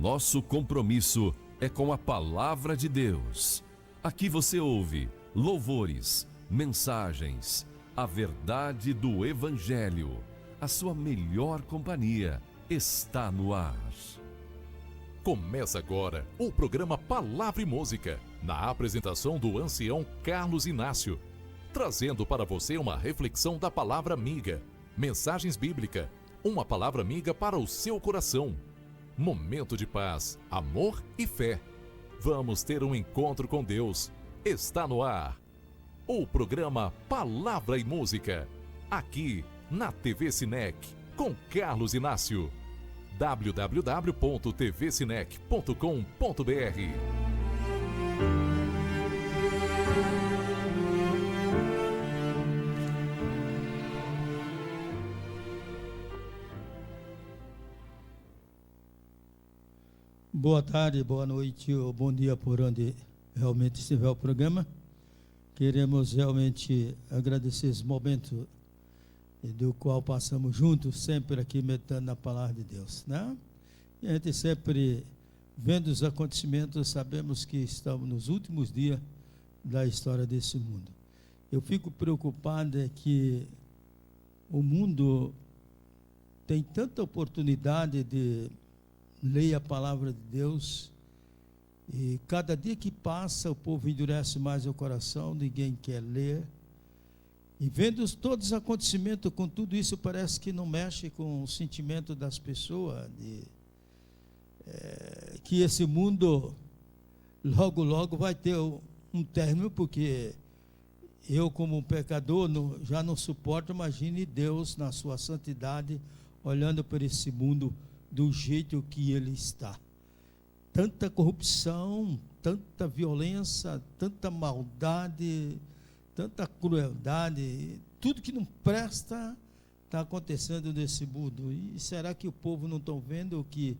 nosso compromisso é com a Palavra de Deus. Aqui você ouve louvores, mensagens, a verdade do Evangelho. A sua melhor companhia está no ar. Começa agora o programa Palavra e Música, na apresentação do ancião Carlos Inácio, trazendo para você uma reflexão da palavra amiga, mensagens bíblicas, uma palavra amiga para o seu coração. Momento de paz, amor e fé. Vamos ter um encontro com Deus. Está no ar o programa Palavra e Música, aqui na TV Sinec, com Carlos Inácio. www.tvsinec.com.br. Boa tarde, boa noite ou bom dia por onde realmente estiver o programa. Queremos realmente agradecer esse momento do qual passamos juntos, sempre aqui meditando na palavra de Deus, né? E a gente sempre, vendo os acontecimentos, sabemos que estamos nos últimos dias da história desse mundo. Eu fico preocupado que o mundo tem tanta oportunidade de ler a palavra de Deus, e cada dia que passa o povo endurece mais o coração, ninguém quer ler. E vendo todos os acontecimentos, com tudo isso, parece que não mexe com o sentimento das pessoas, que esse mundo logo, logo vai ter um término, porque eu, como um pecador, já não suporto. Imagine Deus, na sua santidade, olhando para esse mundo do jeito que ele está. Tanta corrupção, tanta violência, tanta maldade, tanta crueldade, tudo que não presta está acontecendo nesse mundo. E será que o povo não está vendo que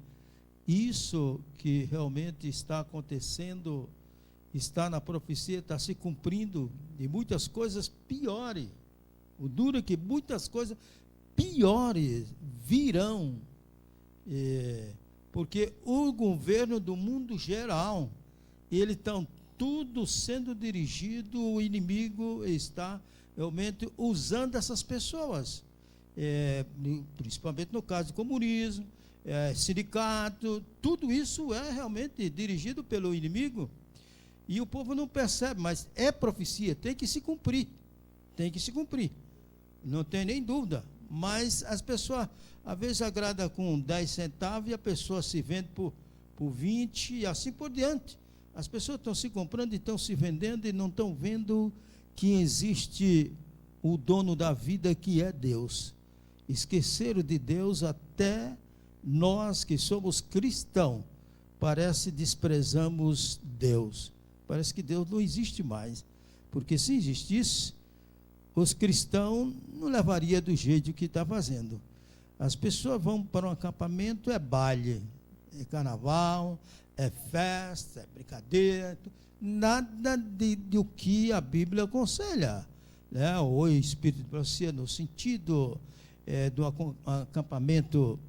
isso que realmente está acontecendo está na profecia, está se cumprindo, e muitas coisas piores? O duro é que muitas coisas piores virão, porque o governo do mundo geral, ele está tudo sendo dirigido, o inimigo está realmente usando essas pessoas, principalmente no caso do comunismo, sindicato, tudo isso é realmente dirigido pelo inimigo, e o povo não percebe, mas é profecia, tem que se cumprir, não tem nem dúvida. Mas as pessoas, às vezes, agradam com 10 centavos e a pessoa se vende por 20 e assim por diante. As pessoas estão se comprando e estão se vendendo e não estão vendo que existe o dono da vida, que é Deus. Esqueceram de Deus, até nós que somos cristãos, parece que desprezamos Deus. Parece que Deus não existe mais, porque se existisse, os cristãos não levariam do jeito que está fazendo. As pessoas vão para um acampamento, é baile, é carnaval, é festa, é brincadeira, nada do que a Bíblia aconselha, né? O espírito de profecia no sentido do acampamento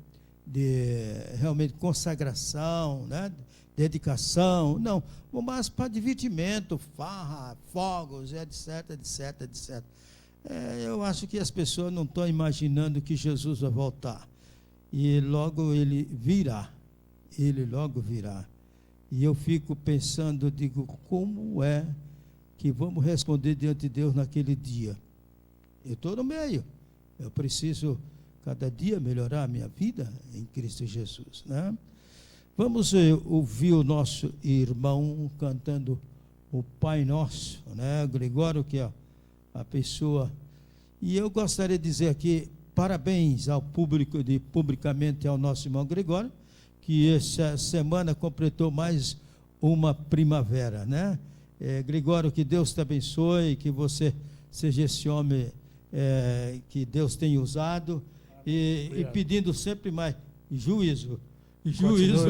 de realmente consagração, né? Dedicação, não, mas para divertimento, farra, fogos, etc, etc, etc. Eu acho que as pessoas não estão imaginando que Jesus vai voltar, e logo ele logo virá, e eu fico pensando, digo, como é que vamos responder diante de Deus naquele dia? Eu estou no meio, eu preciso cada dia melhorar a minha vida em Cristo Jesus, né? Vamos ouvir o nosso irmão cantando o Pai Nosso, né? Gregório, que é a pessoa. E eu gostaria de dizer aqui, parabéns ao público, publicamente ao nosso irmão Gregório, que essa semana completou mais uma primavera, né? Gregório, que Deus te abençoe, que você seja esse homem que Deus tem usado, e pedindo sempre mais juízo. Juízo.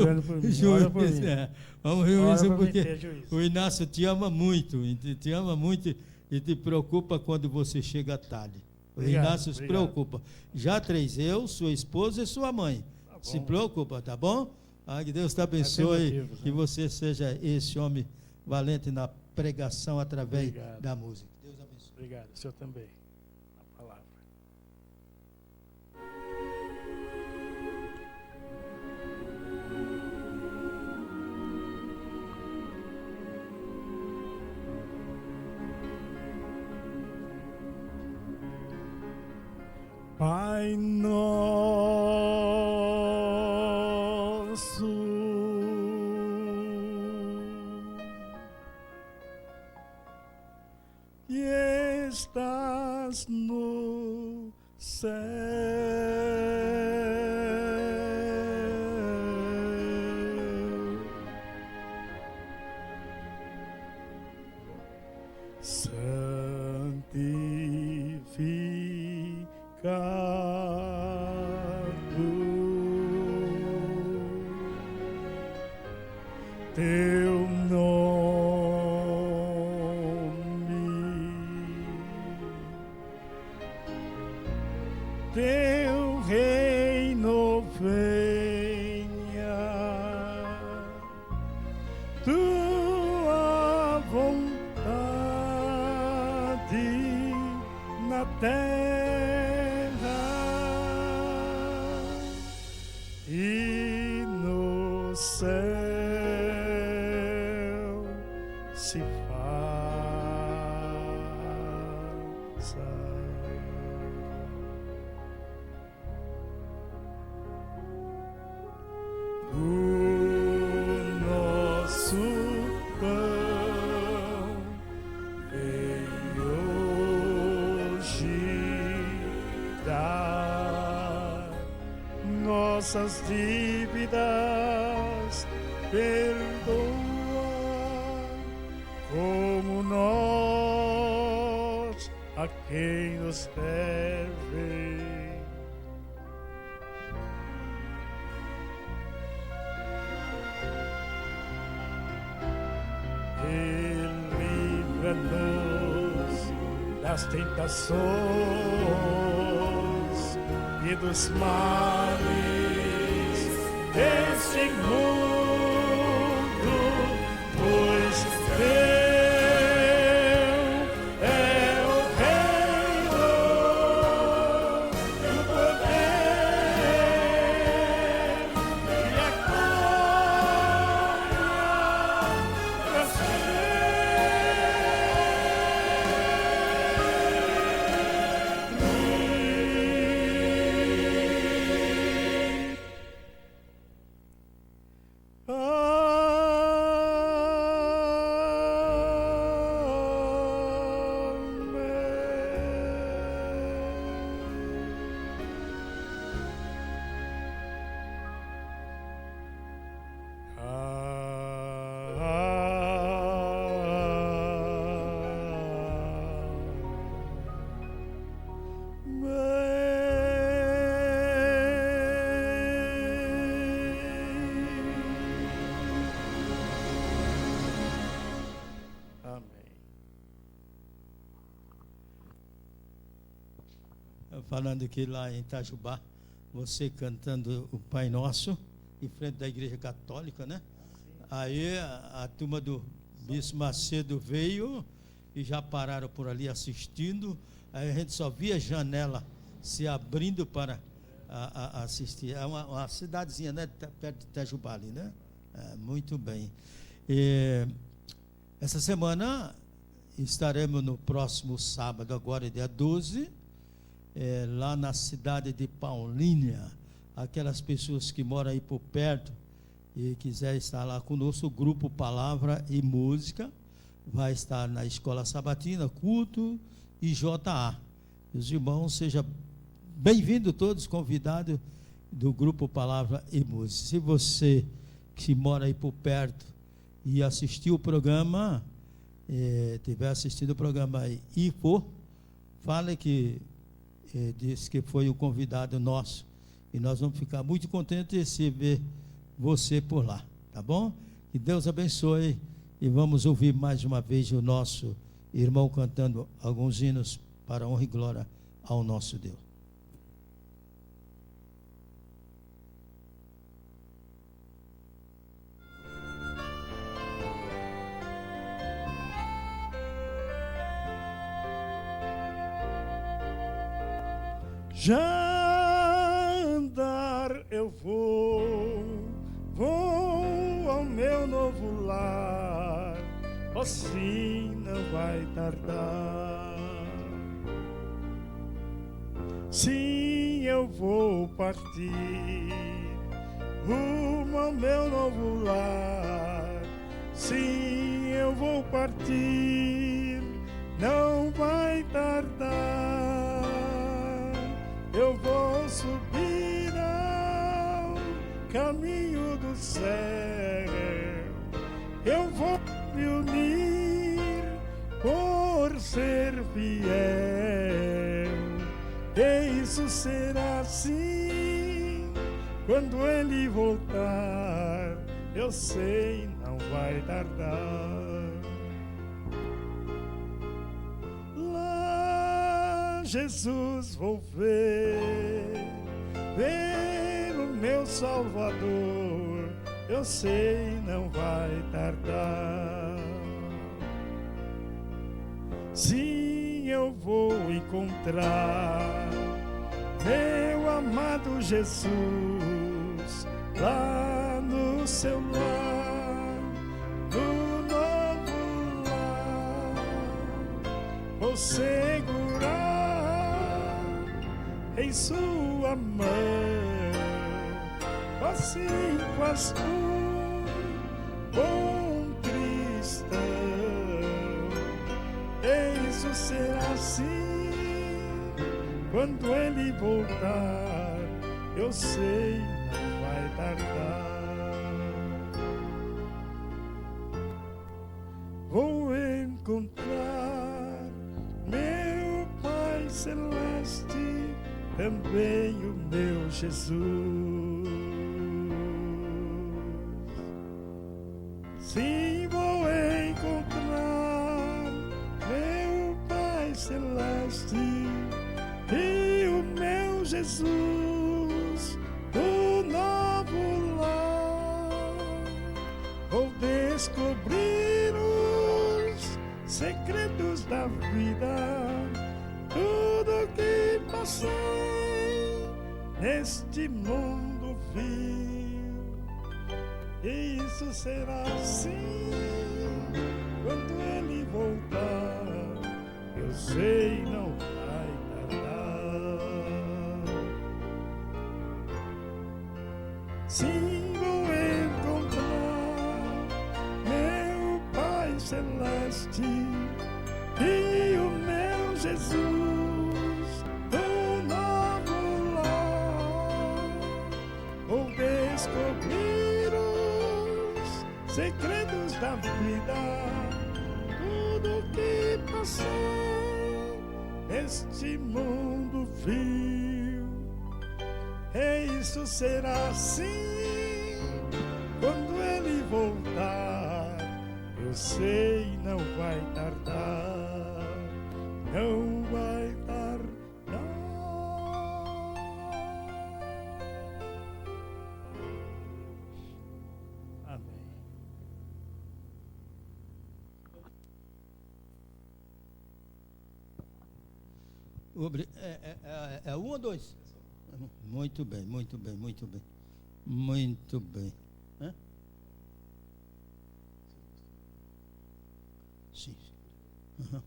Vamos juízo, porque o Inácio te ama muito, e te preocupa quando você chega tarde. O Inácio se preocupa. Já 3 eu, sua esposa e sua mãe. Se preocupa, tá bom? Que Deus te abençoe, Alternativos, que né? você seja esse homem valente na pregação através Obrigado. da música. Deus abençoe. Obrigado, o senhor também. A palavra. Pai nosso, que estás no céu, santificado teu nome, teu reino venha, tua vontade na terra e no céu se faça. O nosso pão vem hoje dar nossas dívidas, perdoa como nós a quem nos deve. E livra-nos das tentações e dos males deste mundo, pois teu é o reino e o poder e a glória para Falando que lá em Itajubá, você cantando o Pai Nosso, em frente da Igreja Católica, né? Aí a turma do Bispo Macedo veio e já pararam por ali assistindo. Aí a gente só via a janela se abrindo para assistir. É uma cidadezinha, né? Perto de Itajubá ali, né? Muito bem. Essa semana estaremos no próximo sábado, agora dia 12, lá na cidade de Paulínia. Aquelas pessoas que moram aí por perto e quiser estar lá conosco, o grupo Palavra e Música vai estar na Escola Sabatina, culto e JA. Os irmãos, sejam bem-vindos todos, convidados do grupo Palavra e Música. Se você que mora aí por perto e assistiu o programa, tiver assistido o programa aí e for, fale que disse que foi o convidado nosso, e nós vamos ficar muito contentes de receber você por lá, tá bom? Que Deus abençoe, e vamos ouvir mais uma vez o nosso irmão cantando alguns hinos para a honra e glória ao nosso Deus. Já andar eu vou ao meu novo lar, assim não vai tardar. Sim, eu vou partir rumo ao meu novo lar. Sim, eu vou partir, não vai tardar. Eu vou subir ao caminho do céu. Eu vou me unir por ser fiel. E isso será assim quando ele voltar. Eu sei, não vai tardar. Lá Jesus vou ver o meu Salvador. Eu sei, não vai tardar. Sim, eu vou encontrar meu amado Jesus lá no seu lar, no novo lar. Vou segurar em sua mão, assim faz um bom cristão. Isso será assim quando ele voltar. Eu sei, não vai tardar. Vou encontrar meu Pai Celeste, também o meu Jesus. Sim, vou encontrar meu Pai Celeste e o meu Jesus do novo lar. Vou descobrir os segredos da vida, tudo que passei neste mundo vil. E isso será assim quando ele voltar. Eu sei, não vai tardar. Sim, vou encontrar meu Pai Celeste e o meu Jesus do novo lar. Vou descobrir os segredos da vida, tudo que passei neste mundo vil. E isso será assim quando ele voltar. Eu sei, não vai tardar, não vai tardar. Amém. É um ou dois? Muito bem, muito bem, muito bem. Muito bem. Hã? Sim. Uhum.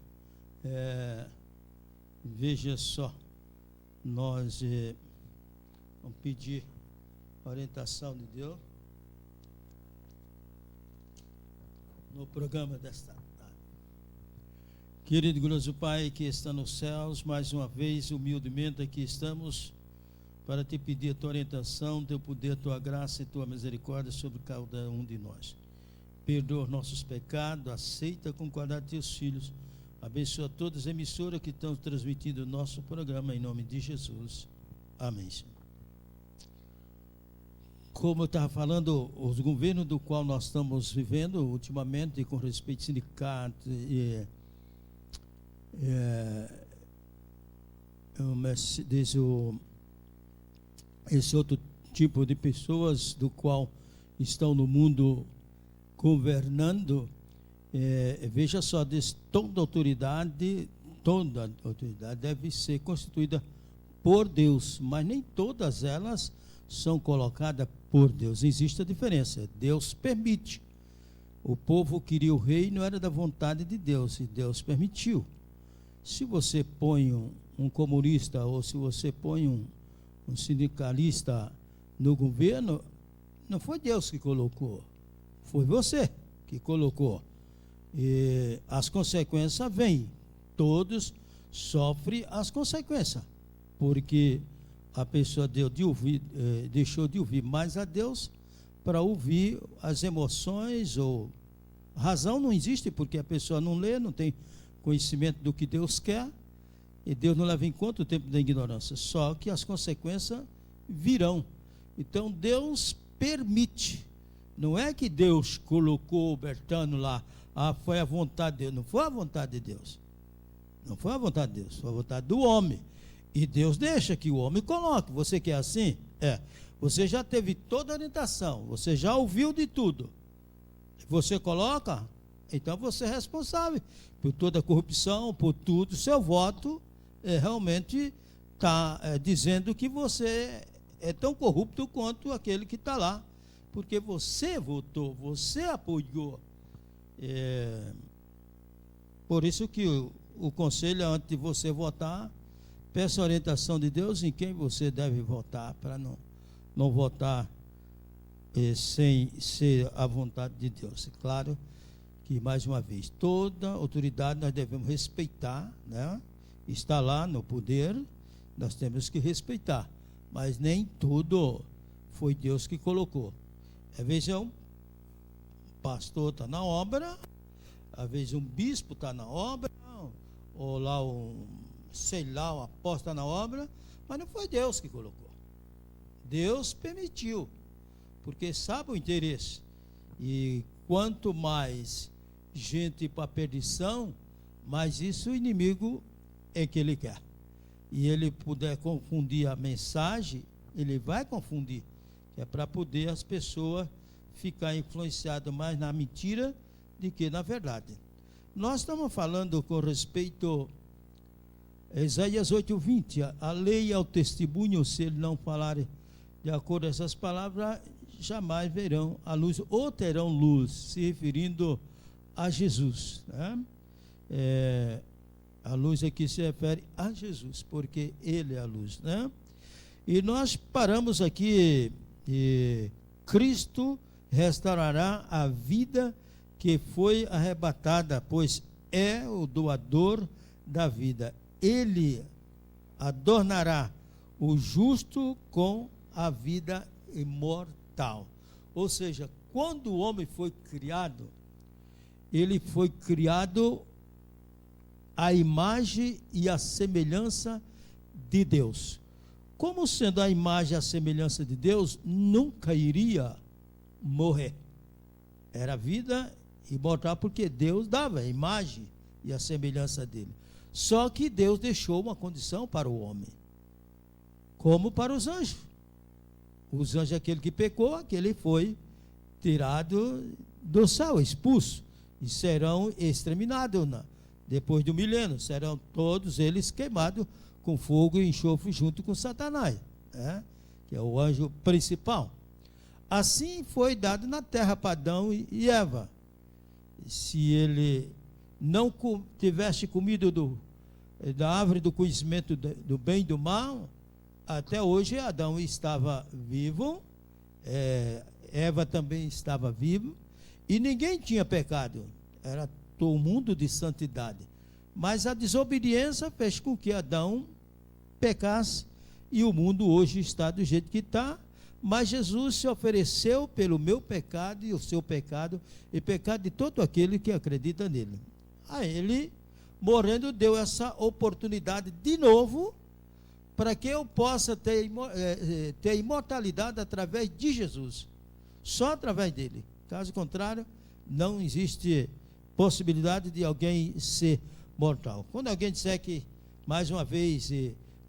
Veja só, nós vamos pedir a orientação de Deus no programa desta tarde. Querido e glorioso Pai que está nos céus, mais uma vez, humildemente aqui estamos para te pedir a tua orientação, teu poder, tua graça e tua misericórdia sobre cada um de nós. Perdoa os nossos pecados, aceita com qualidade teus filhos, abençoa todas as emissoras que estão transmitindo o nosso programa, em nome de Jesus. Amém, Senhor. Como eu estava falando, os governos do qual nós estamos vivendo ultimamente, com respeito ao sindicato esse outro tipo de pessoas do qual estão no mundo governando, veja só, toda autoridade deve ser constituída por Deus, mas nem todas elas são colocadas por Deus. Existe a diferença. Deus permite. O povo queria o rei, não era da vontade de Deus, e Deus permitiu. Se você põe um comunista, ou se você põe um sindicalista no governo, não foi Deus que colocou, foi você que colocou. E as consequências vêm, todos sofrem as consequências, porque a pessoa deixou de ouvir mais a Deus para ouvir as emoções, ou razão não existe, porque a pessoa não lê, não tem conhecimento do que Deus quer, e Deus não leva em conta o tempo da ignorância, só que as consequências virão. Então Deus permite, não é que Deus colocou o Bertano lá, foi a vontade de Deus, não foi a vontade de Deus, não foi a vontade de Deus, foi a vontade do homem, e Deus deixa que o homem coloque. Você quer assim? Você já teve toda a orientação, você já ouviu de tudo, você coloca, então você é responsável por toda a corrupção, por tudo. Seu voto realmente está dizendo que você é tão corrupto quanto aquele que está lá, porque você votou, você apoiou. Por isso que o conselho é, antes de você votar, peça a orientação de Deus em quem você deve votar, para não votar sem ser a vontade de Deus. É claro que, mais uma vez, toda autoridade nós devemos respeitar, né? Está lá no poder, nós temos que respeitar, mas nem tudo foi Deus que colocou. Às vezes um pastor está na obra, às vezes um bispo está na obra, ou lá um apóstolo está na obra, mas não foi Deus que colocou. Deus permitiu, porque sabe o interesse. E quanto mais gente ir para a perdição, mais isso o inimigo é que ele quer. E ele puder confundir a mensagem, ele vai confundir, que é para poder as pessoas ficar influenciadas mais na mentira do que na verdade. Nós estamos falando com respeito a Isaías 8:20, a lei é o testemunho, se ele não falar de acordo com essas palavras, jamais verão a luz, ou terão luz, se referindo a Jesus, né? A luz aqui se refere a Jesus, porque ele é a luz, né? E nós paramos aqui, Cristo restaurará a vida que foi arrebatada, pois é o doador da vida. Ele adornará o justo com a vida imortal. Ou seja, quando o homem foi criado, ele foi criado à imagem e à semelhança de Deus. Como sendo a imagem e a semelhança de Deus, nunca iria morrer. Era vida imortal, porque Deus dava a imagem e a semelhança dele. Só que Deus deixou uma condição para o homem, como para os anjos. Os anjos, aquele que pecou, aquele foi tirado do céu, expulso, e serão exterminados depois do milênio, serão todos eles queimados com fogo e enxofre junto com Satanás, né? Que é o anjo principal. Assim foi dado na terra para Adão e Eva. Se ele não tivesse comido da árvore do conhecimento do bem e do mal, até hoje Adão estava vivo, Eva também estava viva, e ninguém tinha pecado, era todo mundo de santidade. Mas a desobediência fez com que Adão pecasse, e o mundo hoje está do jeito que está. Mas Jesus se ofereceu pelo meu pecado e o seu pecado, e pecado de todo aquele que acredita nele. A ele, morrendo, deu essa oportunidade de novo, para que eu possa ter imortalidade através de Jesus, só através dele. Caso contrário, não existe possibilidade de alguém ser mortal. Quando alguém disser que, mais uma vez,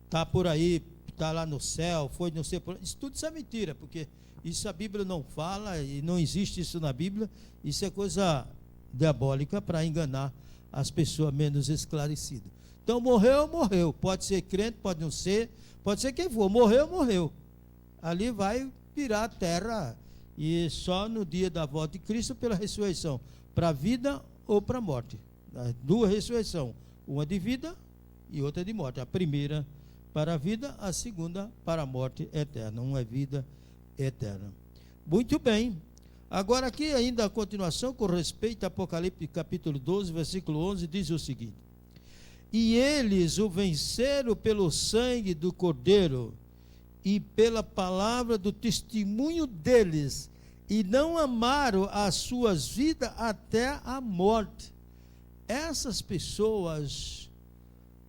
está por aí, está lá no céu, foi não sei por onde, isso tudo é mentira, porque isso a Bíblia não fala, e não existe isso na Bíblia. Isso é coisa diabólica para enganar as pessoas menos esclarecidas. Então morreu, morreu. Pode ser crente, pode não ser, pode ser quem for. Morreu, morreu. Ali vai virar a terra. E só no dia da volta de Cristo pela ressurreição. Para a vida ou para a morte. As duas ressurreições. Uma de vida e outra de morte. A primeira para a vida, a segunda para a morte eterna. Uma é vida eterna. Muito bem. Agora aqui ainda a continuação com respeito a Apocalipse capítulo 12, versículo 11, diz o seguinte: e eles o venceram pelo sangue do Cordeiro e pela palavra do testemunho deles, e não amaram as suas vidas até a morte. Essas pessoas,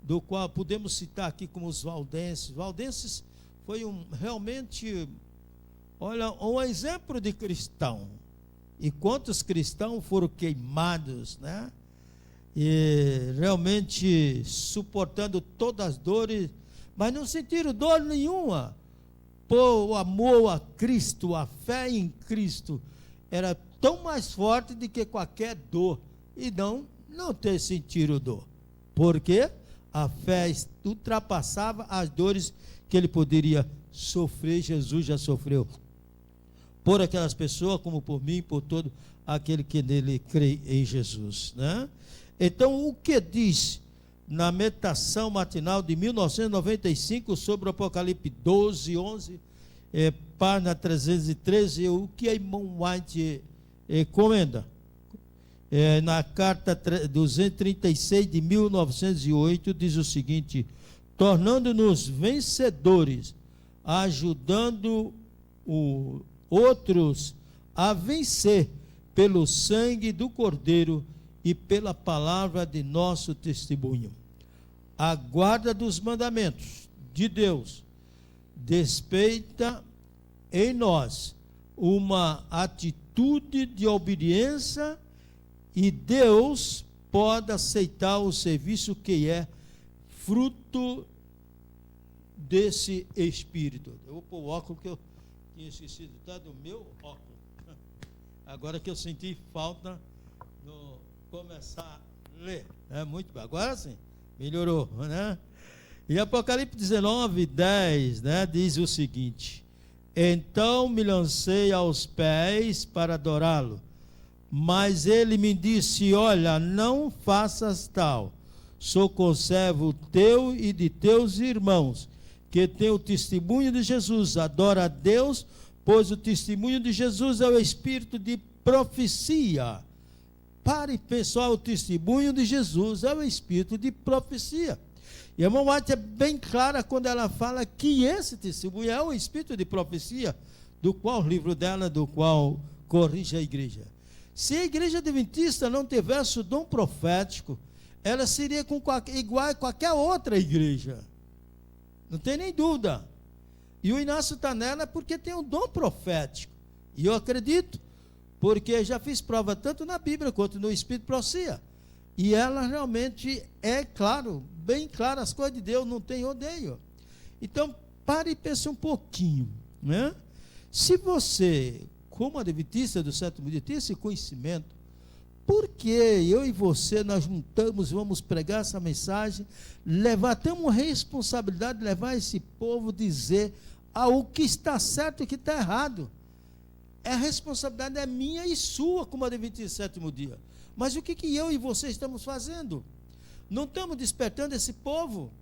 do qual podemos citar aqui como os valdenses. Valdenses foi realmente, olha, um exemplo de cristão. E quantos cristãos foram queimados, né? E realmente suportando todas as dores, mas não sentiram dor nenhuma. Por o amor a Cristo, a fé em Cristo, era tão mais forte do que qualquer dor. E não ter sentido dor. Por quê? A fé ultrapassava as dores que ele poderia sofrer. Jesus já sofreu por aquelas pessoas, como por mim, por todo aquele que nele crê em Jesus, né? Então, o que diz na meditação matinal de 1995 sobre o Apocalipse 12, 11, página 313, o que a irmã White comenta? Na carta 236 de 1908, diz o seguinte: tornando-nos vencedores, ajudando outros a vencer pelo sangue do Cordeiro e pela palavra de nosso testemunho. A guarda dos mandamentos de Deus desperta em nós uma atitude de obediência, e Deus pode aceitar o serviço que é fruto desse Espírito. Eu vou pôr o óculos que eu tinha esquecido, tá? Do meu óculos. Agora que eu senti falta no começar a ler. Muito bem, agora sim, melhorou, né? E Apocalipse 19, 10, né, diz o seguinte: então me lancei aos pés para adorá-lo, mas ele me disse: olha, não faças tal, sou conservo teu e de teus irmãos, que tem o testemunho de Jesus. Adora a Deus, pois o testemunho de Jesus é o espírito de profecia. Pare, pessoal, o testemunho de Jesus é o espírito de profecia. E a irmã White é bem clara quando ela fala que esse testemunho é o espírito de profecia, do qual o livro dela, do qual corrige a igreja. Se a igreja adventista não tivesse o dom profético, ela seria igual a qualquer outra igreja. Não tem nem dúvida. E o Inácio está nela porque tem um dom profético. E eu acredito, porque já fiz prova tanto na Bíblia quanto no Espírito de Profecia. E ela realmente é claro, bem claro, as coisas de Deus, não tem odeio. Então, pare e pense um pouquinho, né? Se você, como adventista do sétimo dia, tem esse conhecimento, por que eu e você, nós juntamos, vamos pregar essa mensagem, temos uma responsabilidade de levar esse povo, dizer o que está certo e o que está errado. A responsabilidade é minha e sua, como adventista do sétimo dia. Mas o que eu e você estamos fazendo? Não estamos despertando esse povo.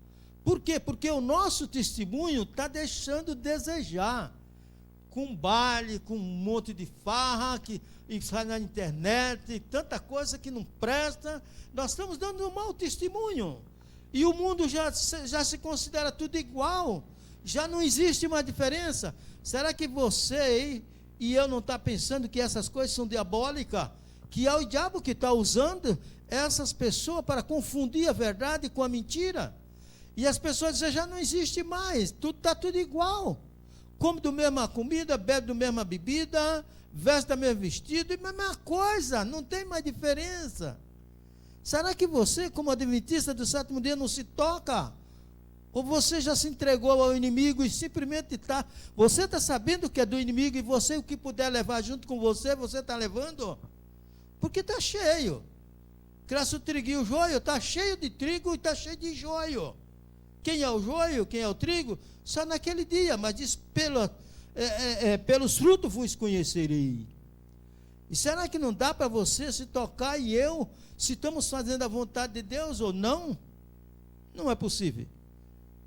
Por quê? Porque o nosso testemunho está deixando desejar. Com baile, com um monte de farra, que sai na internet, tanta coisa que não presta. Nós estamos dando um mau testemunho. E o mundo já se considera tudo igual. Já não existe uma diferença. Será que você e eu não está pensando que essas coisas são diabólicas? Que é o diabo que está usando essas pessoas para confundir a verdade com a mentira? E as pessoas dizem: já não existe mais, está tudo igual. Come da mesma comida, bebe da mesma bebida, veste da mesma vestido, e a mesma coisa, não tem mais diferença. Será que você, como adventista do sétimo dia, não se toca? Ou você já se entregou ao inimigo e simplesmente está... Você está sabendo que é do inimigo e você, o que puder levar junto com você, você está levando? Porque está cheio. Cresce o trigo e o joio, está cheio de trigo e está cheio de joio. Quem é o joio, quem é o trigo? Só naquele dia, mas diz, pelos frutos vos conhecerei. E será que não dá para você se tocar e eu, se estamos fazendo a vontade de Deus ou não? Não é possível.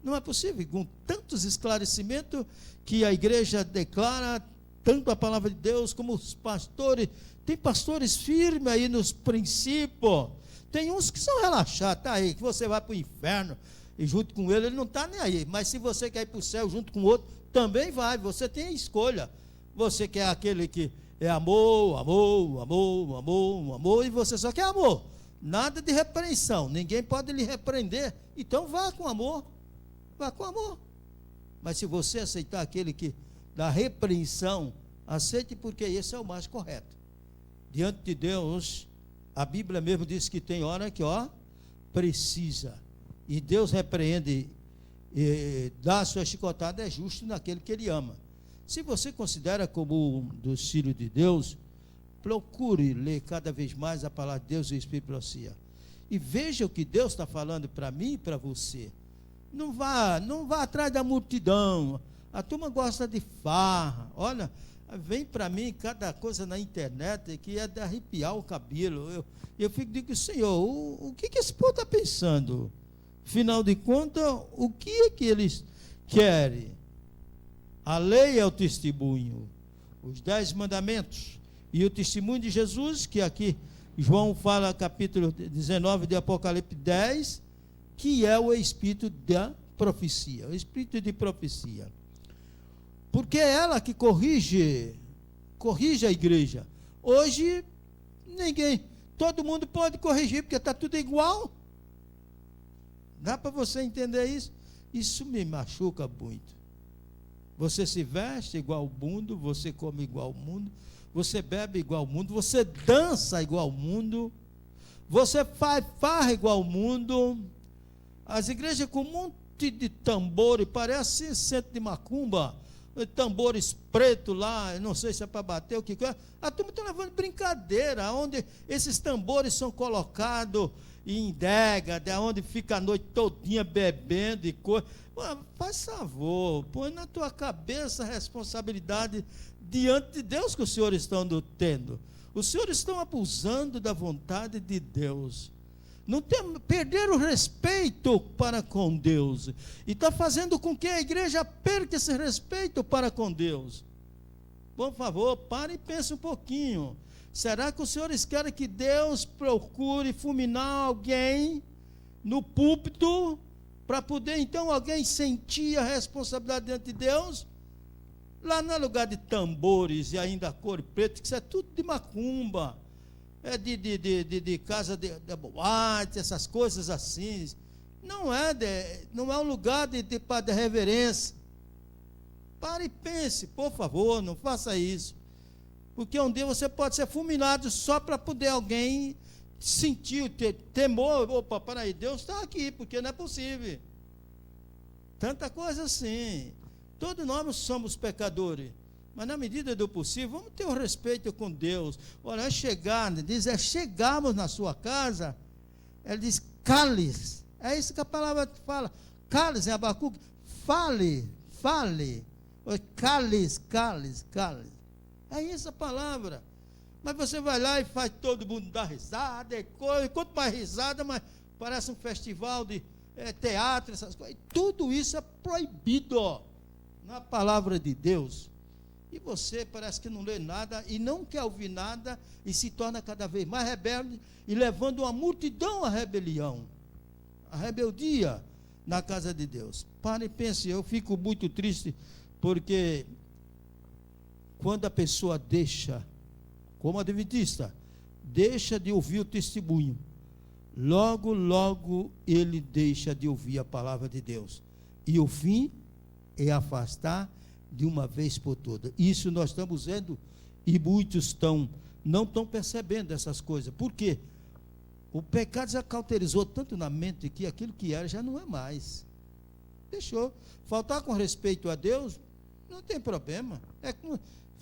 Não é possível, com tantos esclarecimentos que a igreja declara, tanto a palavra de Deus como os pastores. Tem pastores firmes aí nos princípios. Tem uns que são relaxados, tá aí, que você vai para o inferno e junto com ele não está nem aí. Mas se você quer ir para o céu junto com o outro, também vai. Você tem a escolha. Você quer aquele que é amor, amor, amor, amor, amor, e você só quer amor. Nada de repreensão. Ninguém pode lhe repreender. Então vá com amor. Vá com amor. Mas se você aceitar aquele que dá repreensão, aceite, porque esse é o mais correto. Diante de Deus, a Bíblia mesmo diz que tem hora que, precisa. E Deus repreende e dá a sua chicotada, é justo naquele que Ele ama. Se você considera como um dos filhos de Deus, procure ler cada vez mais a palavra de Deus e o Espírito Profecia. E veja o que Deus está falando para mim e para você. Não vá atrás da multidão. A turma gosta de farra. Olha, vem para mim cada coisa na internet que é de arrepiar o cabelo. Eu digo, Senhor, o que esse povo está pensando? Afinal de contas, o que é que eles querem? A lei é o testemunho, os 10 mandamentos e o testemunho de Jesus, que aqui João fala, capítulo 19 de Apocalipse 10, que é o espírito da profecia, o espírito de profecia. Porque é ela que corrige a igreja. Hoje, todo mundo pode corrigir, porque está tudo igual. Dá para você entender isso? Isso me machuca muito. Você se veste igual ao mundo, você come igual ao mundo, você bebe igual ao mundo, você dança igual ao mundo, você faz farra igual ao mundo. As igrejas com um monte de tambores, parece centro de macumba, tambores pretos lá, não sei se é para bater o que é. A turma está levando brincadeira, onde esses tambores são colocados em década, onde fica a noite todinha bebendo e coisa. Faz favor, põe na tua cabeça a responsabilidade diante de Deus que os senhores estão tendo. Os senhores estão abusando da vontade de Deus. Perderam o respeito para com Deus. E está fazendo com que a igreja perca esse respeito para com Deus. Por favor, pare e pense um pouquinho. Será que os senhores querem que Deus procure fulminar alguém no púlpito, para poder então alguém sentir a responsabilidade diante de Deus? Lá não é lugar de tambores e ainda cor preta, que isso é tudo de macumba, é de casa de boate, essas coisas assim. Não é um lugar de reverência. Pare e pense, por favor, não faça isso. Porque um dia você pode ser fulminado só para poder alguém sentir, ter temor. Opa, peraí, Deus está aqui, porque não é possível. Tanta coisa assim. Todos nós somos pecadores. Mas na medida do possível, vamos ter um respeito com Deus. Olha, chegarmos na sua casa, ele diz, cales. É isso que a palavra fala. Cales em Abacuque. Fale. Cales. É essa a palavra. Mas você vai lá e faz todo mundo dar risada, quanto mais risada, mais parece um festival de teatro, essas coisas. E tudo isso é proibido na palavra de Deus. E você parece que não lê nada e não quer ouvir nada e se torna cada vez mais rebelde e levando uma multidão à rebelião, à rebeldia na casa de Deus. Pare e pense, eu fico muito triste porque quando a pessoa deixa, como adventista, deixa de ouvir o testemunho, logo ele deixa de ouvir a palavra de Deus. E o fim é afastar de uma vez por todas. Isso nós estamos vendo e muitos não estão percebendo essas coisas. Por quê? O pecado já cauterizou tanto na mente que aquilo que era já não é mais. Deixou. Faltar com respeito a Deus, não tem problema. É como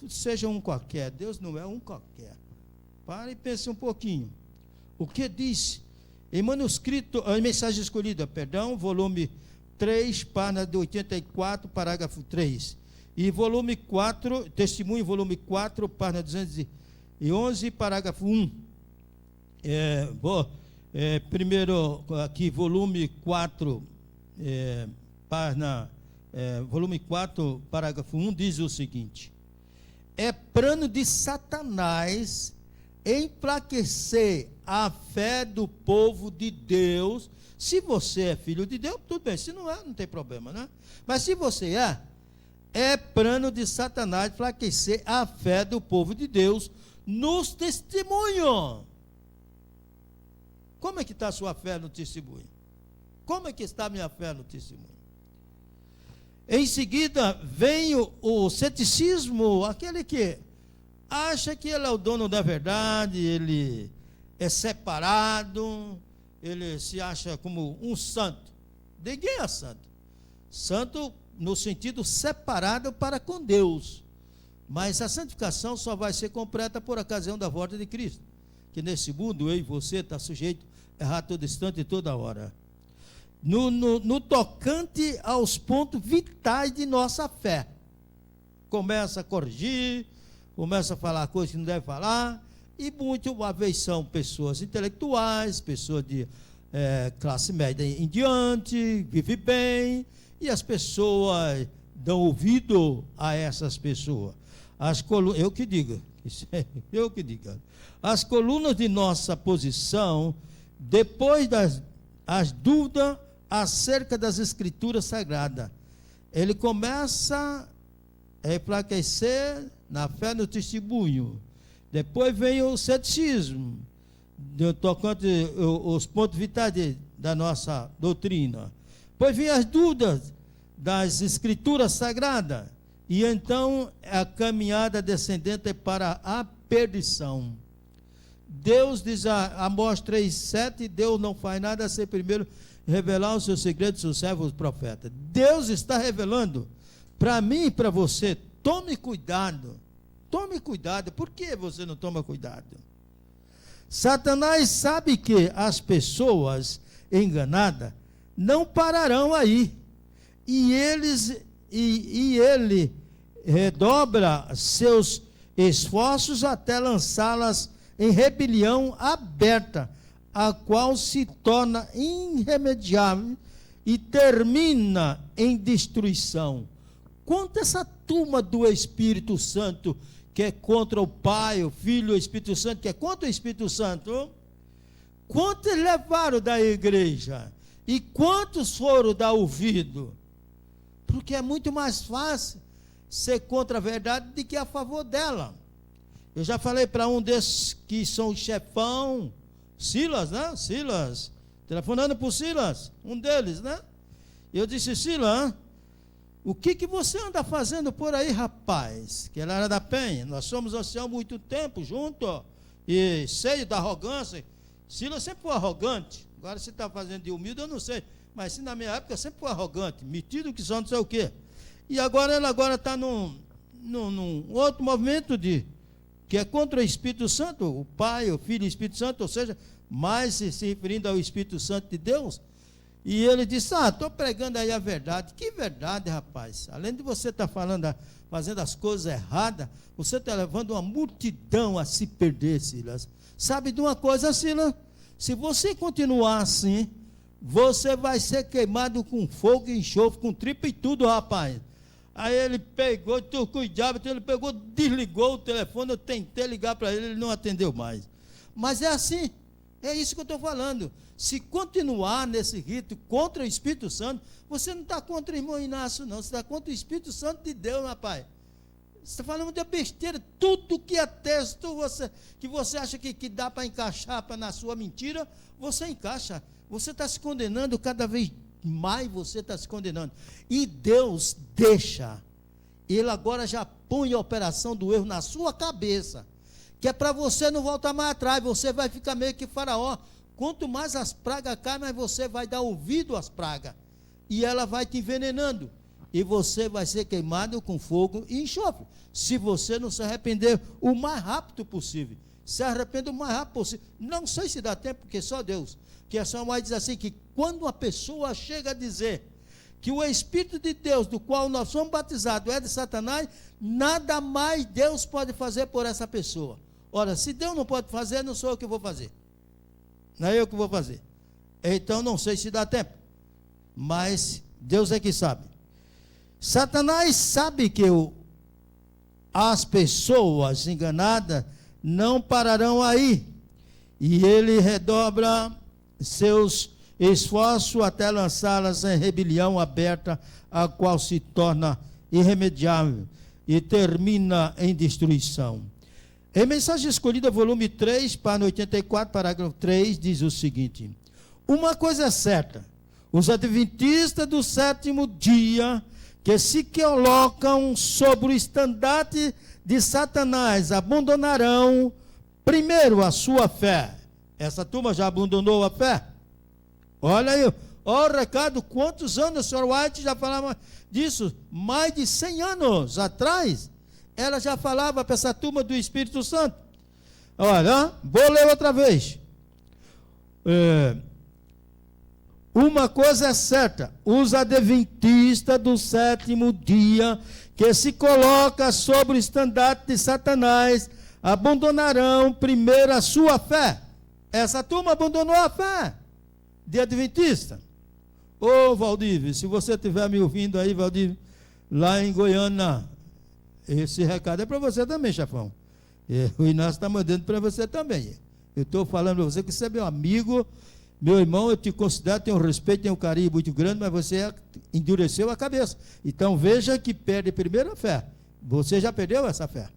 seja um qualquer, Deus não é um qualquer. Pare e pense um pouquinho. o que diz em manuscrito, em mensagem escolhida, perdão, volume 3, página de 84, parágrafo 3. E volume 4, testemunho, volume 4, página 211, parágrafo 1. Primeiro, aqui, volume 4, volume 4, parágrafo 1, diz o seguinte: é plano de Satanás enfraquecer a fé do povo de Deus. Se você é filho de Deus, tudo bem. Se não é, não tem problema, né? Mas se você é plano de Satanás enfraquecer a fé do povo de Deus nos testemunhos. Como é que está a sua fé no testemunho? Como é que está a minha fé no testemunho? Em seguida, vem o ceticismo, aquele que acha que ele é o dono da verdade, ele é separado, ele se acha como um santo. Ninguém é santo. Santo no sentido separado para com Deus. Mas a santificação só vai ser completa por ocasião da volta de Cristo. Que nesse mundo eu e você está sujeito a errar todo instante e toda hora. No tocante aos pontos vitais de nossa fé. Começa a corrigir, começa a falar coisas que não deve falar, e muito, uma vez são pessoas intelectuais, pessoas de classe média em diante, vivem bem, e as pessoas dão ouvido a essas pessoas. Eu que digo, as colunas de nossa posição, depois as dúvidas acerca das escrituras sagradas, ele começa a enfraquecer na fé no testemunho. Depois vem o ceticismo, tocante os pontos vitais da nossa doutrina. Depois vem as dúvidas das escrituras sagradas. E então a caminhada descendente para a perdição. Deus diz a Amós 3,7, Deus não faz nada sem primeiro revelar os seus segredos aos seus servos profetas. Deus está revelando para mim e para você. Tome cuidado. Tome cuidado. Por que você não toma cuidado? Satanás sabe que as pessoas enganadas não pararão aí. E ele redobra seus esforços até lançá-las em rebelião aberta, a qual se torna irremediável e termina em destruição. Quanto essa turma do Espírito Santo, que é contra o Pai, o Filho e o Espírito Santo, que é contra o Espírito Santo, quantos levaram da igreja? E quantos foram dar ouvido? Porque é muito mais fácil ser contra a verdade do que a favor dela. Eu já falei para um desses que são o chefão, Silas, né? Silas, telefonando para o Silas, um deles, né? Eu disse: Silas, o que você anda fazendo por aí, rapaz? Que ele era da Penha, nós somos assim há muito tempo juntos, e cheio da arrogância. Silas sempre foi arrogante. Agora se está fazendo de humilde, eu não sei. Mas se na minha época sempre foi arrogante, metido que só não sei o quê. E agora ele está num outro movimento que é contra o Espírito Santo, o Pai, o Filho e o Espírito Santo, ou seja, mais se referindo ao Espírito Santo de Deus. E ele disse: estou pregando aí a verdade. Que verdade, rapaz? Além de você estar fazendo as coisas erradas, você está levando uma multidão a se perder, Silas. Sabe de uma coisa, Silas? Se você continuar assim, você vai ser queimado com fogo e enxofre, com tripa e tudo, rapaz. Aí ele pegou, cuidado, então ele pegou, desligou o telefone, eu tentei ligar para ele, ele não atendeu mais. Mas é assim, é isso que eu estou falando. Se continuar nesse rito contra o Espírito Santo, você não está contra o irmão Inácio, não, você está contra o Espírito Santo de Deus, rapaz. Você está falando de besteira, tudo que é texto, que você acha que dá para encaixar na sua mentira, você encaixa. Você está se condenando cada vez mais, você está se condenando. E Deus deixa. Ele agora já põe a operação do erro na sua cabeça, que é para você não voltar mais atrás, você vai ficar meio que Faraó. Quanto mais as pragas caem, mais você vai dar ouvido às pragas. E ela vai te envenenando. E você vai ser queimado com fogo e enxofre, se você não se arrepender o mais rápido possível. se arrependa o mais rápido possível. Não sei se dá tempo, porque só Deus. Que a sua mãe diz assim, que quando uma pessoa chega a dizer que o Espírito de Deus, do qual nós somos batizados, é de Satanás, nada mais Deus pode fazer por essa pessoa. Ora, se Deus não pode fazer, não sou eu que vou fazer. Não é eu que vou fazer. Então, não sei se dá tempo. Mas Deus é que sabe. Satanás sabe que as pessoas enganadas não pararão aí. E ele redobra seus esforços até lançá-las em rebelião aberta, a qual se torna irremediável e termina em destruição. Em Mensagem Escolhida, volume 3, página 84, parágrafo 3, diz o seguinte: uma coisa é certa, os adventistas do sétimo dia, que se colocam sobre o estandarte de Satanás, abandonarão primeiro a sua fé. Essa turma já abandonou a fé? Olha aí, olha o recado, quantos anos o Sr. White já falava disso? Mais de 100 anos atrás, ela já falava para essa turma do Espírito Santo. Olha, vou ler outra vez. Uma coisa é certa, os adventistas do sétimo dia, que se coloca sobre o estandarte de Satanás, abandonarão primeiro a sua fé. Essa turma abandonou a fé de adventista. Ô Valdívio, se você estiver me ouvindo aí, Valdívio, lá em Goiânia, esse recado é para você também, chefão. O Inácio está mandando para você também. Eu estou falando para você que você é meu amigo, meu irmão, eu te considero, tenho um respeito, tenho um carinho muito grande, mas você endureceu a cabeça. Então veja que perde primeiro a fé. Você já perdeu essa fé.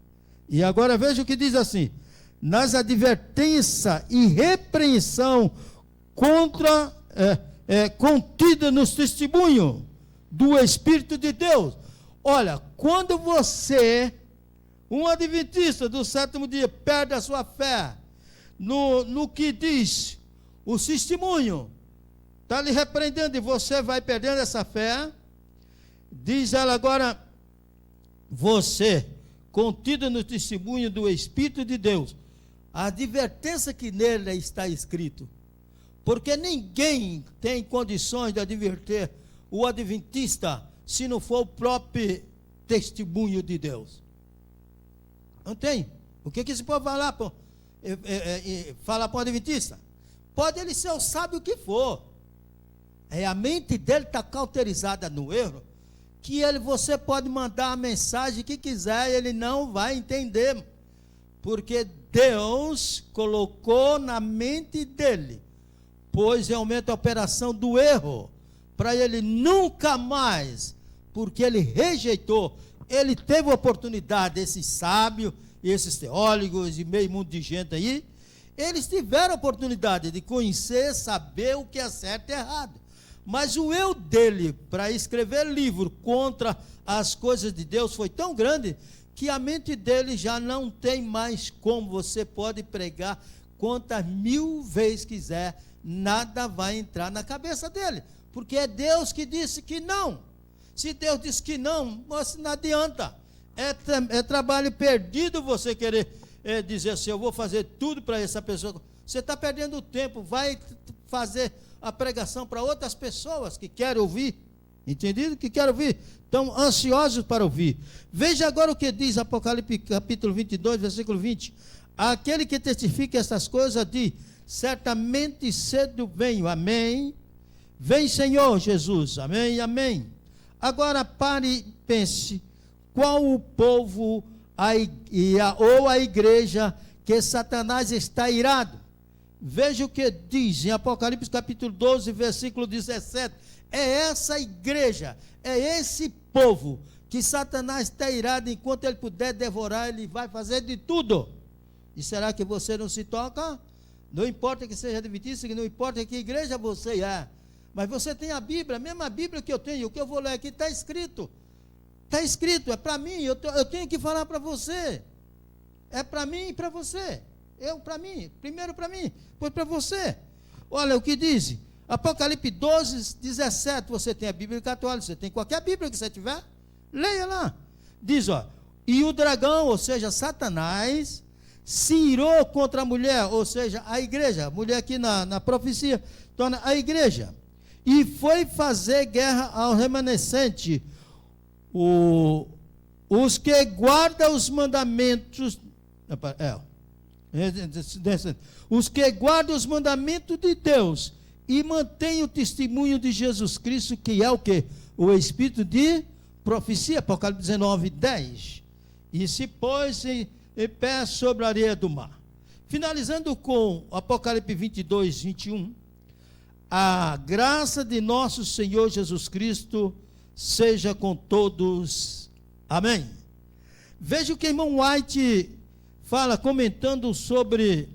E agora veja o que diz assim: nas advertências e repreensão contida nos testemunhos do Espírito de Deus. Olha, quando você, um adventista do sétimo dia, perde a sua fé no que diz o testemunho, está lhe repreendendo e você vai perdendo essa fé, diz ela agora, você, contido no testemunho do Espírito de Deus, a advertência que nele está escrito, porque ninguém tem condições de adverter o adventista se não for o próprio testemunho de Deus. Não tem. O que se pode falar para o adventista? Pode ele ser o sábio que for. A mente dele está cauterizada no erro, que você pode mandar a mensagem que quiser, ele não vai entender, porque Deus colocou na mente dele, pois realmente a operação do erro, para ele nunca mais, porque ele rejeitou, ele teve a oportunidade, esses sábios, esses teólogos e meio mundo de gente aí, eles tiveram a oportunidade de conhecer, saber o que é certo e errado. Mas o eu dele, para escrever livro contra as coisas de Deus, foi tão grande, que a mente dele já não tem mais como. Você pode pregar quantas 1000 vezes quiser, nada vai entrar na cabeça dele, porque é Deus que disse que não. Se Deus disse que não, não adianta. É trabalho perdido você querer dizer assim, eu vou fazer tudo para essa pessoa. Você está perdendo o tempo, vai fazer a pregação para outras pessoas que querem ouvir, entendido? Que querem ouvir, estão ansiosos para ouvir. Veja agora o que diz Apocalipse capítulo 22, versículo 20. Aquele que testifica essas coisas diz, certamente cedo venho, amém. Vem Senhor Jesus, amém, amém. Agora pare e pense, qual o povo ou a igreja que Satanás está irado? Veja o que diz em Apocalipse capítulo 12, versículo 17. É essa igreja, é esse povo que Satanás está irado, enquanto ele puder devorar, ele vai fazer de tudo. E será que você não se toca? Não importa que seja adventista, não importa que igreja você é, mas você tem a Bíblia, a mesma Bíblia que eu tenho, o que eu vou ler aqui está escrito. Está escrito, é para mim, eu tenho que falar para você. É para mim e para você. Para mim, primeiro para mim, depois para você. Olha o que diz, Apocalipse 12, 17, você tem a Bíblia católica, você tem qualquer Bíblia que você tiver, leia lá. Diz, e o dragão, ou seja, Satanás, se irou contra a mulher, ou seja, a igreja, a mulher aqui na profecia, torna a igreja, e foi fazer guerra ao remanescente, os que guardam os mandamentos, os que guardam os mandamentos de Deus, e mantêm o testemunho de Jesus Cristo, que é o quê? O espírito de profecia, Apocalipse 19, 10. E se pôs em pé sobre a areia do mar. Finalizando com Apocalipse 22, 21. A graça de nosso Senhor Jesus Cristo seja com todos. Amém. Veja o que o irmão White fala, comentando sobre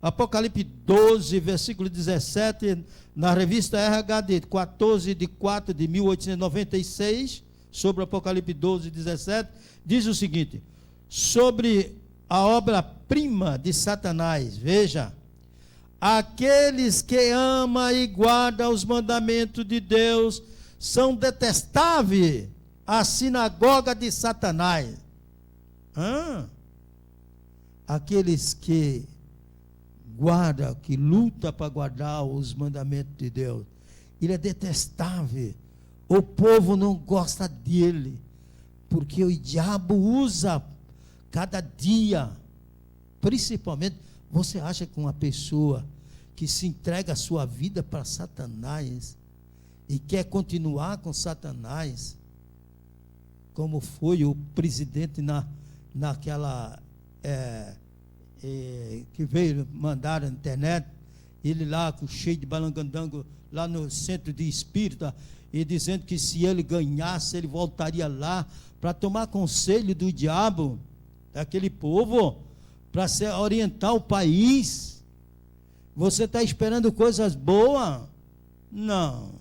Apocalipse 12, versículo 17, na revista RH de 14 de 4 de 1896, sobre Apocalipse 12, 17, diz o seguinte: sobre a obra-prima de Satanás, veja, aqueles que amam e guardam os mandamentos de Deus são detestáveis, a sinagoga de Satanás. Aqueles que guardam, que lutam para guardar os mandamentos de Deus, ele é detestável, o povo não gosta dele, porque o diabo usa cada dia, principalmente, você acha que uma pessoa que se entrega a sua vida para Satanás e quer continuar com Satanás, como foi o presidente naquela que veio mandar na internet, ele lá cheio de balangandango lá no centro de espírita, e dizendo que se ele ganhasse, ele voltaria lá para tomar conselho do diabo, daquele povo, para orientar o país. Você está esperando coisas boas? Não,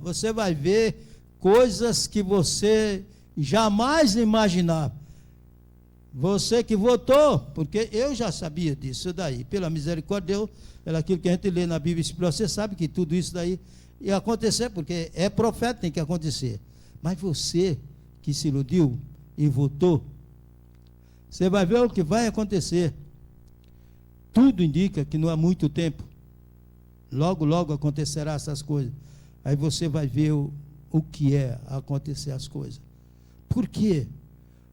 você vai ver coisas que você jamais imaginava. Você que votou, porque eu já sabia disso daí, pela misericórdia de Deus, pelo aquilo que a gente lê na Bíblia, você sabe que tudo isso daí ia acontecer, porque é profeta, tem que acontecer. Mas você que se iludiu e votou, você vai ver o que vai acontecer. Tudo indica que não há muito tempo, logo acontecerá essas coisas. Aí você vai ver o que é acontecer as coisas. Por quê?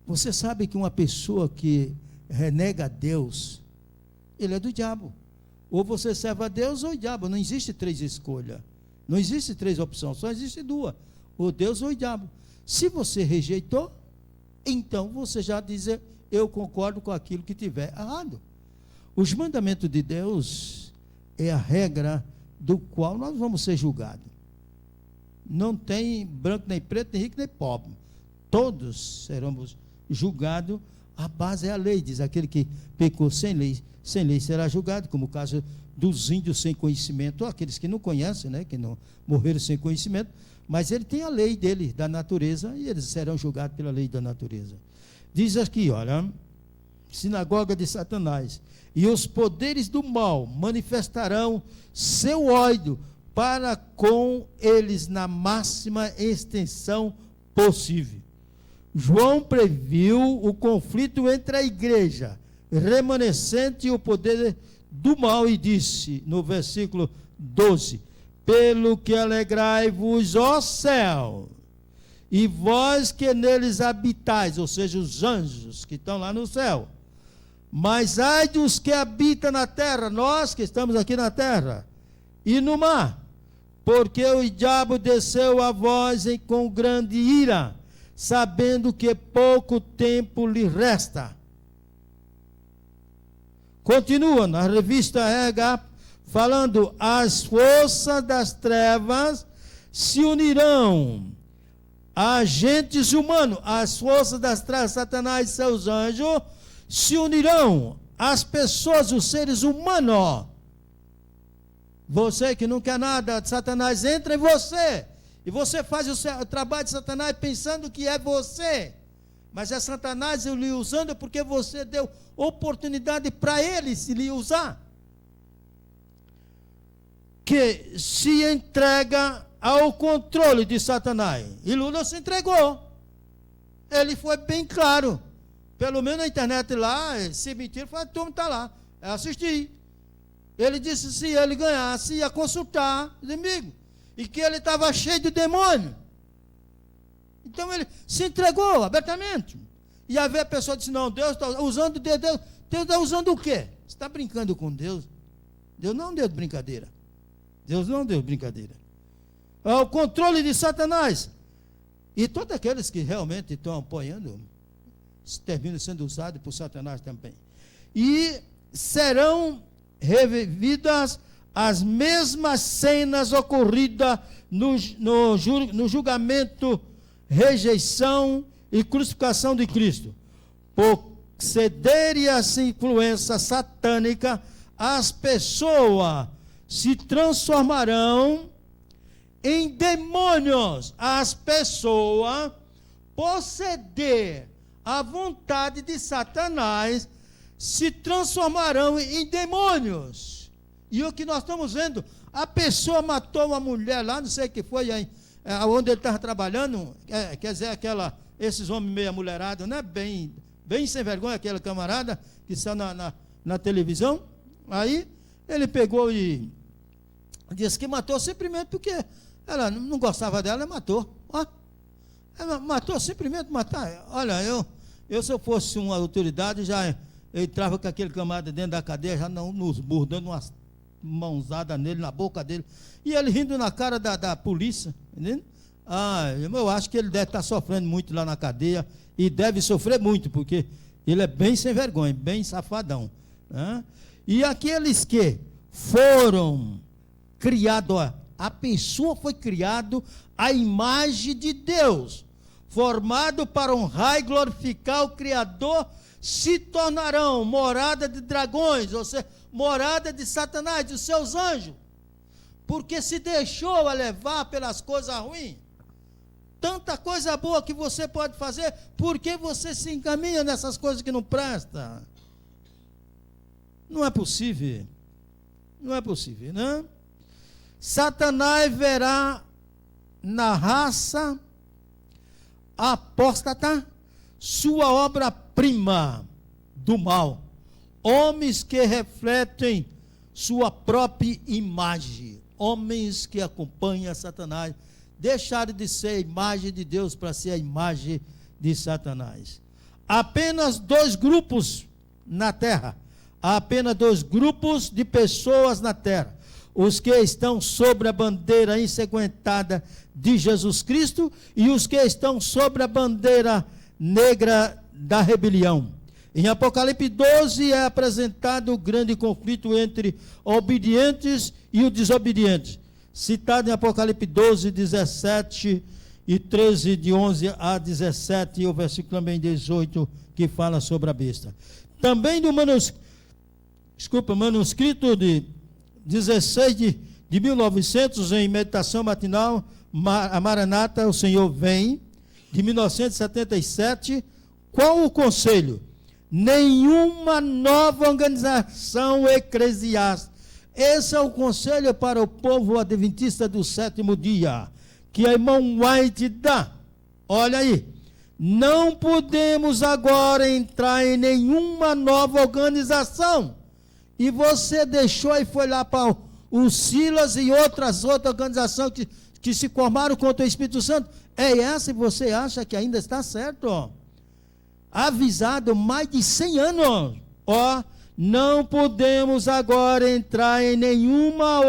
Você sabe que uma pessoa que renega a Deus, ele é do diabo. Ou você serve a Deus ou o diabo. Não existe três escolhas. Não existe três opções, só existe duas. Ou Deus ou o diabo. Se você rejeitou, então você já diz: eu concordo com aquilo que tiver errado. Os mandamentos de Deus é a regra do qual nós vamos ser julgados. Não tem branco nem preto, nem rico nem pobre. Todos seremos julgados. A base é a lei, diz: aquele que pecou sem lei será julgado, como o caso dos índios sem conhecimento, ou aqueles que não conhecem, né, que não morreram sem conhecimento, mas ele tem a lei dele, da natureza, e eles serão julgados pela lei da natureza. Diz aqui, olha, sinagoga de Satanás, e os poderes do mal manifestarão seu ódio para com eles na máxima extensão possível. João previu o conflito entre a igreja remanescente e o poder do mal, e disse no versículo 12: pelo que alegrai-vos, ó céu, e vós que neles habitais, ou seja, os anjos que estão lá no céu, mas ai dos que habitam na terra, nós que estamos aqui na terra, e no mar, porque o diabo desceu a vós com grande ira, sabendo que pouco tempo lhe resta. Continua na revista RH, falando: as forças das trevas se unirão a agentes humanos, as forças das trevas, Satanás e seus anjos, se unirão às pessoas, os seres humanos. Você que não quer nada, Satanás entra em você, e você faz o trabalho de Satanás pensando que é você, mas é Satanás lhe usando porque você deu oportunidade para ele se lhe usar. Que se entrega ao controle de Satanás. E Lula se entregou. Ele foi bem claro. Pelo menos na internet lá, se mentira, a turma está lá. Eu assisti. Ele disse se ele ganhasse, ia consultar os inimigos. E que ele estava cheio de demônio. Então ele se entregou abertamente. E aí a pessoa disse, não, Deus está usando Deus. Deus está usando o quê? Você está brincando com Deus? Deus não deu brincadeira. Deus não deu brincadeira. É o controle de Satanás. E todos aqueles que realmente estão apoiando, terminam sendo usados por Satanás também. E serão revividas as mesmas cenas ocorridas no julgamento, rejeição e crucificação de Cristo. Por cederem a essa influência satânica, as pessoas se transformarão em demônios. As pessoas, por ceder à vontade de Satanás, se transformarão em demônios. E o que nós estamos vendo, a pessoa matou uma mulher lá, não sei o que foi, onde ele estava trabalhando, quer dizer, esses homens meia mulherada, né? Bem sem vergonha, aquele camarada que saiu na televisão. Aí ele pegou e disse que matou simplesmente porque ela não gostava dela, ela matou. Ó, ela matou simplesmente matar. Olha, eu se eu fosse uma autoridade, eu entrava com aquele camarada dentro da cadeia, já nos burros, dando umas mãozadas nele, na boca dele, e ele rindo na cara da polícia, entendeu? Eu acho que ele deve estar sofrendo muito lá na cadeia, e deve sofrer muito, porque ele é bem sem vergonha, bem safadão, né? E aqueles que foram criados, a pessoa foi criado à imagem de Deus, formado para honrar e glorificar o Criador, se tornarão morada de dragões, ou seja, morada de Satanás, dos seus anjos, porque se deixou levar pelas coisas ruins. Tanta coisa boa que você pode fazer, por que você se encaminha nessas coisas que não prestam? Não é possível. Não é possível, né? Satanás verá na raça apóstata sua obra-prima do mal, homens que refletem sua própria imagem, homens que acompanham Satanás, deixaram de ser a imagem de Deus para ser a imagem de Satanás. Apenas 2 grupos na terra, há apenas 2 grupos de pessoas na terra: os que estão sobre a bandeira ensanguentada de Jesus Cristo e os que estão sobre a bandeira negra da rebelião. Em Apocalipse 12 é apresentado o grande conflito entre obedientes e os desobedientes, citado em Apocalipse 12, 17 e 13, de 11 a 17, e o versículo também 18, que fala sobre a besta. Também no manuscrito de 16 de 1900, em Meditação Matinal, a Maranata, o Senhor Vem, de 1977, qual o conselho? Nenhuma nova organização eclesiástica. Esse é o conselho para o povo adventista do 7º dia, que a irmã White dá. Olha aí, não podemos agora entrar em nenhuma nova organização. E você deixou e foi lá para o Silas e outras organizações que se formaram contra o Espírito Santo. É essa, e você acha que ainda está certo? Ó. Avisado mais de 100 anos. Ó, não podemos agora entrar em nenhuma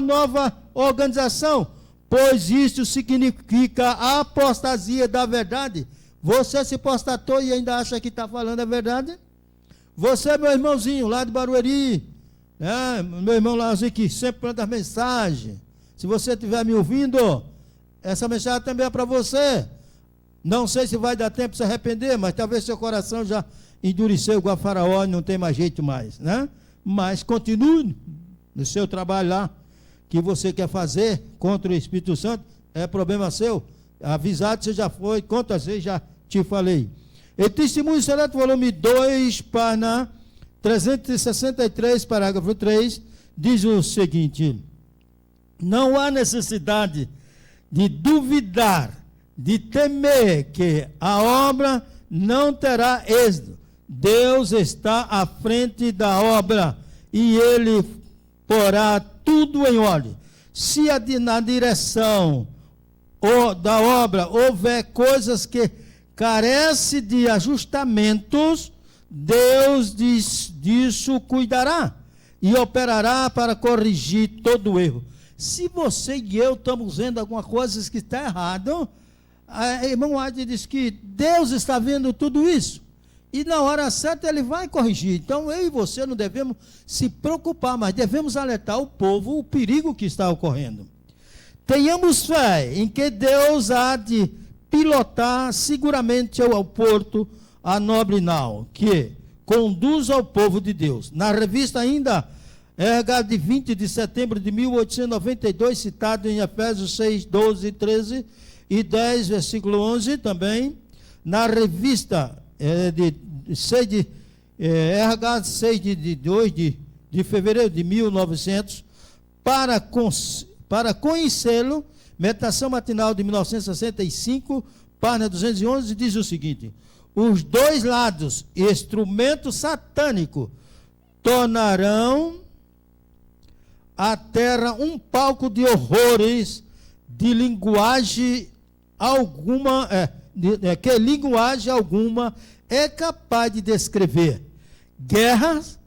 nova organização, pois isso significa a apostasia da verdade. Você se apostatou e ainda acha que está falando a verdade? Você, meu irmãozinho, lá de Barueri, meu irmão Lazinho, que sempre manda mensagem. Se você estiver me ouvindo, essa mensagem também é para você. Não sei se vai dar tempo de se arrepender, mas talvez seu coração já endureceu igual a Faraó e não tem mais jeito mais, né? Mas continue no seu trabalho lá, que você quer fazer contra o Espírito Santo, é problema seu. Avisado você já foi, quantas vezes já te falei. E Testemunho Seleto, volume 2, página 363, parágrafo 3, diz o seguinte: não há necessidade de duvidar de temer que a obra não terá êxito. Deus está à frente da obra e Ele porá tudo em ordem. Se na direção da obra houver coisas que carecem de ajustamentos, Deus disso cuidará e operará para corrigir todo o erro. Se você e eu estamos vendo alguma coisa que está errada, irmão Adi diz que Deus está vendo tudo isso. E na hora certa Ele vai corrigir. Então eu e você não devemos se preocupar, mas devemos alertar o povo o perigo que está ocorrendo. Tenhamos fé em que Deus há de pilotar seguramente ao porto a nobre nau, que conduz ao povo de Deus. Na revista ainda, de 20 de setembro de 1892, citado em Efésios 6, 12, 13 e 10, versículo 11, também, na revista RH 6 de 2 de fevereiro de 1900, para conhecê-lo, Meditação Matinal de 1965, página 211, diz o seguinte: os dois lados, instrumento satânico, tornarão a terra um palco de horrores, de linguagem alguma, que linguagem alguma é capaz de descrever. Guerras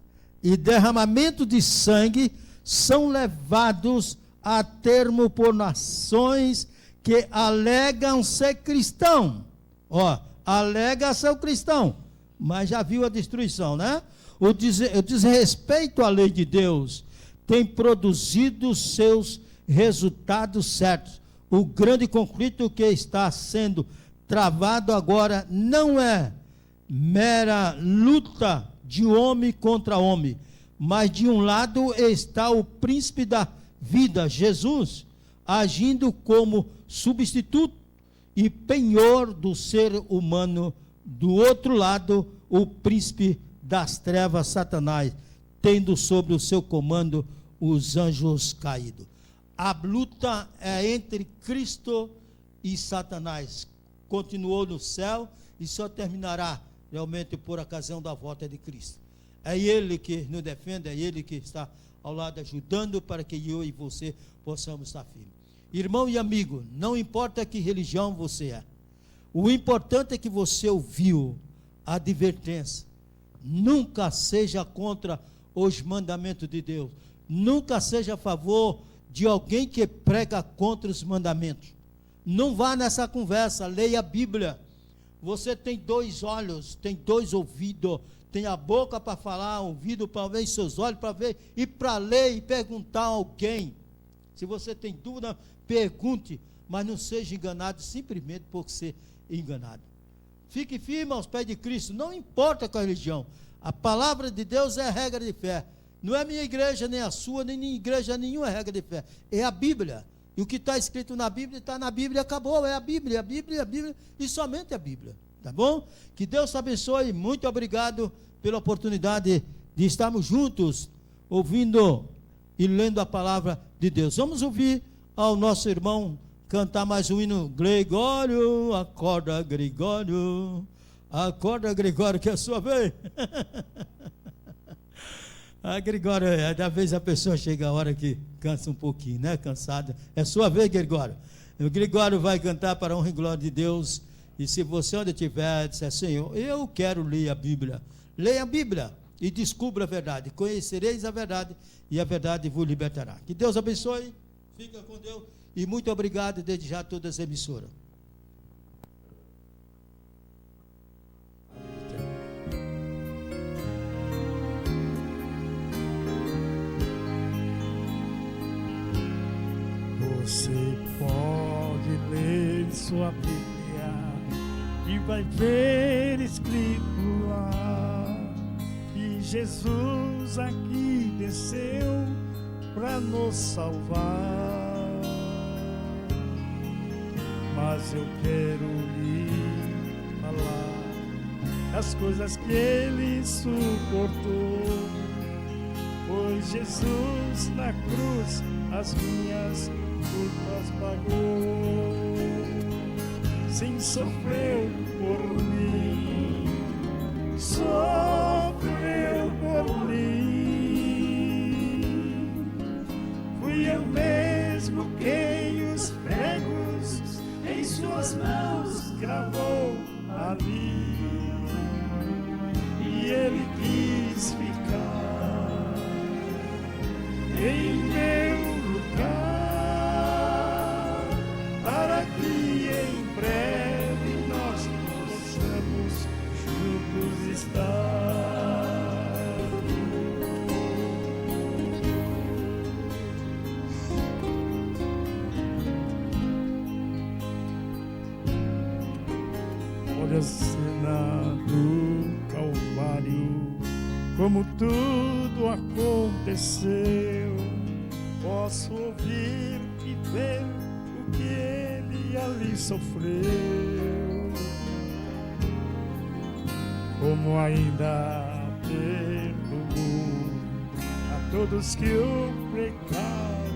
e derramamento de sangue são levados a termo por nações que alegam ser cristão. Alega ser cristão, mas já viu a destruição, né? O desrespeito à lei de Deus tem produzido seus resultados certos. O grande conflito que está sendo travado agora não é mera luta de homem contra homem, mas de um lado está o príncipe da vida, Jesus, agindo como substituto e penhor do ser humano. Do outro lado, o príncipe das trevas, Satanás, tendo sobre o seu comando os anjos caídos. A luta é entre Cristo e Satanás. Continuou no céu e só terminará realmente por ocasião da volta de Cristo. É Ele que nos defende, é Ele que está ao lado ajudando para que eu e você possamos estar firmes. Irmão e amigo, não importa que religião você é, o importante é que você ouviu a advertência. Nunca seja contra os mandamentos de Deus, nunca seja a favor de alguém que prega contra os mandamentos. Não vá nessa conversa, leia a Bíblia. Você tem 2 olhos, tem 2 ouvidos, tem a boca para falar, ouvido para ver, seus olhos para ver, e para ler e perguntar a alguém. Se você tem dúvida, pergunte, mas não seja enganado simplesmente por ser enganado. Fique firme aos pés de Cristo, não importa qual a religião. A palavra de Deus é a regra de fé. Não é minha igreja, nem a sua, nem igreja nenhuma é regra de fé. É a Bíblia. E o que está escrito na Bíblia, está na Bíblia, acabou. É a Bíblia, a Bíblia, a Bíblia, e somente a Bíblia. Tá bom? Que Deus te abençoe. Muito obrigado pela oportunidade de estarmos juntos, ouvindo e lendo a palavra de Deus. Vamos ouvir ao nosso irmão cantar mais um hino. Gregório, acorda Gregório, acorda Gregório, que é a sua vez. Gregório, da vez a pessoa chega a hora que cansa um pouquinho, né? Cansado. É sua vez, Gregório. O Gregório vai cantar para a honra e glória de Deus. E se você onde estiver, disser: Senhor, eu quero ler a Bíblia. Leia a Bíblia e descubra a verdade. Conhecereis a verdade e a verdade vos libertará. Que Deus abençoe. Fica com Deus. E muito obrigado desde já a todas as emissoras. Você pode ler sua Bíblia e vai ver escrito lá que Jesus aqui desceu para nos salvar. Mas eu quero lhe falar as coisas que Ele suportou, pois Jesus na cruz as minhas culpas pagou. sim, sofreu por mim, sofreu por mim. Fui eu mesmo quem os pregos em suas mãos cravou ali, e ele quis ficar em meu lugar, para que em breve nós possamos juntos estar. Olha a cena do Calvário, como tudo aconteceu. Posso ouvir e ver o que ele ali sofreu, como ainda perdoou a todos que o pregaram,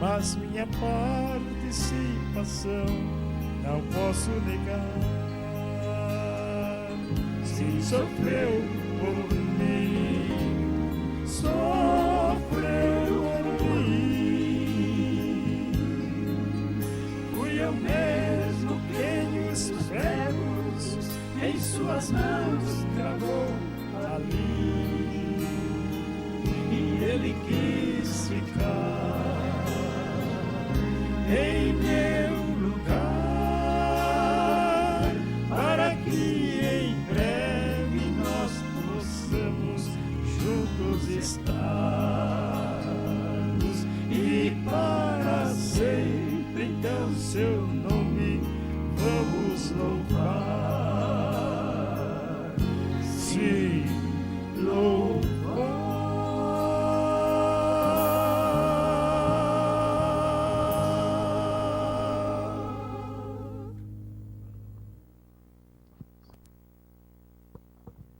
mas minha participação não posso negar. Sim, sofreu por mim, sofreu por mim. Fui eu mesmo quem os pregos em suas mãos cravou ali, e ele quis ficar em meu lugar, para que em breve nós possamos juntos estarmos, e para sempre então seu nome vamos louvar. Sim, louvar.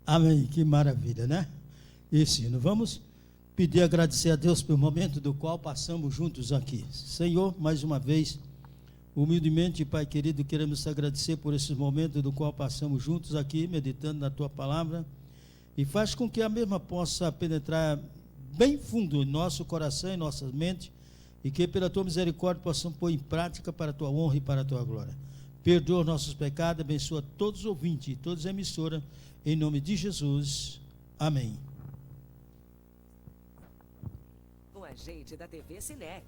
Amém, que maravilha, né? Esse hino. Vamos pedir, agradecer a Deus pelo momento do qual passamos juntos aqui. Senhor, mais uma vez, humildemente, Pai querido, queremos te agradecer por esse momento do qual passamos juntos aqui, meditando na Tua Palavra, e faz com que a mesma possa penetrar bem fundo em nosso coração e nossa mente, e que pela Tua misericórdia possamos pôr em prática para a Tua honra e para a Tua glória. Perdoa os nossos pecados, abençoa todos os ouvintes e todas as emissoras, em nome de Jesus. Amém. Com a gente da TV Sinec.